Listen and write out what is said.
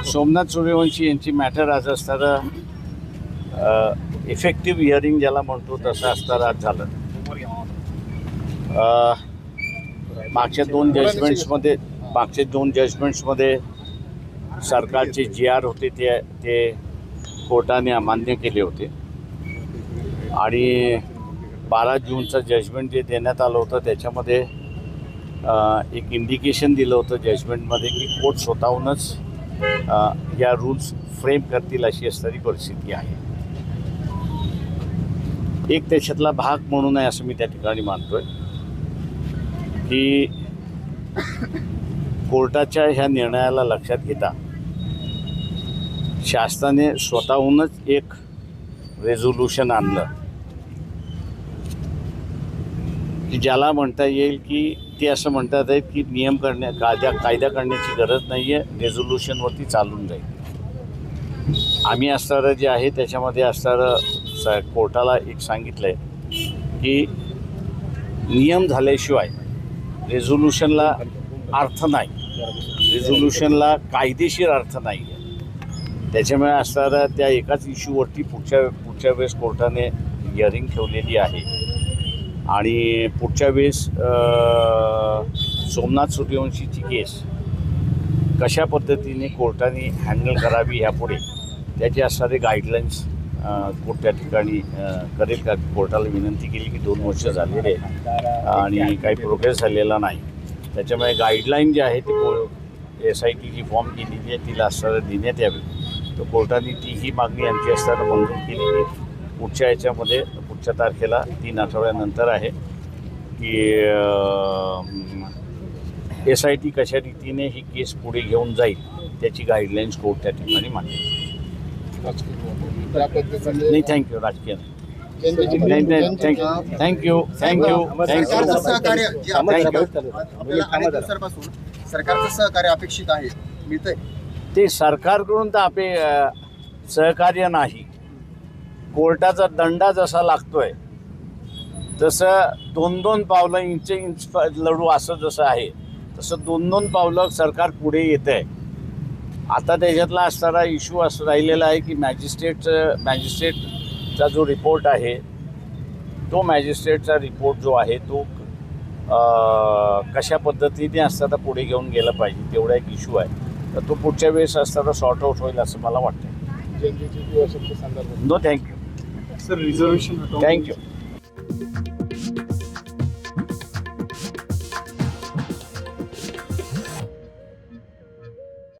सोमनाथ सूर्यवंशी यांची मॅटर आज असताना इफेक्टिव्ह हिअरिंग ज्याला म्हणतो तसं असताना आज झालं. मागच्या दोन जजमेंट्समध्ये सरकारचे GR होते ते कोर्टाने अमान्य केले होते आणि 12 जूनचं जजमेंट जे देण्यात आलं होतं त्याच्यामध्ये एक इंडिकेशन दिलं होतं जजमेंटमध्ये की कोर्ट स्वतःहूनच या रूल्स फ्रेम करतील अशी असणारी परिस्थिती आहे. एक त्याच्यातला भाग म्हणून आहे असं मी त्या ठिकाणी मानतोय की कोर्टाच्या ह्या निर्णयाला लक्षात घेता शासनाने स्वतःहूनच एक रेझोल्युशन आणलं की ज्याला म्हणता येईल की ते असं म्हणतात आहेत की नियम कायदा करण्याची गरज नाही आहे, रेझोल्युशनवरती चालून जाईल. आम्ही असणारं जे आहे त्याच्यामध्ये असणारं कोर्टाला एक सांगितलं आहे की नियम झाल्याशिवाय रेझोल्युशनला अर्थ नाही, रेझोल्युशनला कायदेशीर अर्थ नाही आहे. त्याच्यामुळे असणारा त्या एकाच इश्यूवरती पुढच्या वेळेस कोर्टाने हिअरिंग ठेवलेली आहे आणि पुढच्या वेळेस सोमनाथ सूर्यवंशीची केस कशा पद्धतीने कोर्टाने हँडल करावी ह्यापुढे त्याचे असणारे गाईडलाईन्स कोर्ट त्या ठिकाणी करेल का. कोर्टाला विनंती केली की 2 वर्ष झालेले आणि काही प्रोग्रेस झालेला नाही. त्याच्यामुळे गाईडलाईन जे आहे ते SIT जी फॉर्म केलेली आहे तिला असणारं देण्यात यावी. तर कोर्टाने तीही मागणी आमची असताना मंजूर केली की पुढच्या याच्यामध्ये पुढच्या तारखेला 3 आठवड्यानंतर आहे की SIT कशा रीतीने ही केस पुढे घेऊन जाईल त्याची गाईडलाईन्स कोर्ट त्या ठिकाणी मांडेल. नाही थँक्यू राजकीय थँक्यू सरकारचं सहकार्य अपेक्षित आहे, मिळतंय ते सरकारकडून तर सहकार्य नाही. कोर्टाचा दंडा जसा लागतोय तसं 2-2 पावलं इंच लढू असं जसं आहे तसं 2-2 पावलं सरकार पुढे येत आहे. आता त्याच्यातला असणारा इश्यू असं राहिलेला आहे की मॅजिस्ट्रेटचा जो रिपोर्ट आहे तो मॅजिस्ट्रेटचा रिपोर्ट जो आहे तो कशा पद्धतीने असताना पुढे घेऊन गेला पाहिजे तेवढा एक इश्यू आहे. तर तो पुढच्या वेळेस असताना सॉर्ट आउट होईल असं मला वाटतं. No thank you sir, reservation thank you.